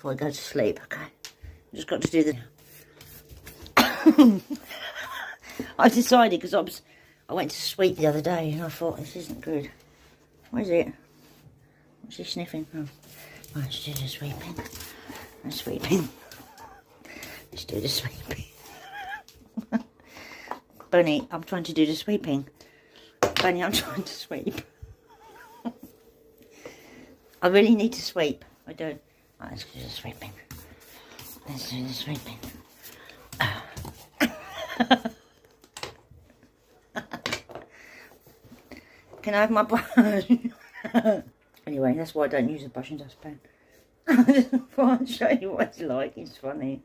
before I go to sleep, okay? Just got to do the... I decided, because I went to sweep the other day, and I thought, this isn't good. What is it? What's he sniffing? Oh. Right, let's do the sweeping. And sweeping. Let's do the sweeping. Bunny, I'm trying to do the sweeping. Bunny, I'm trying to sweep. I really need to sweep. I don't. Right, let's do the sweeping. Let's do the sweeping. Can I have my brush? Anyway, that's why I don't use a brush and dustpan. I just want to show you what it's like. It's funny.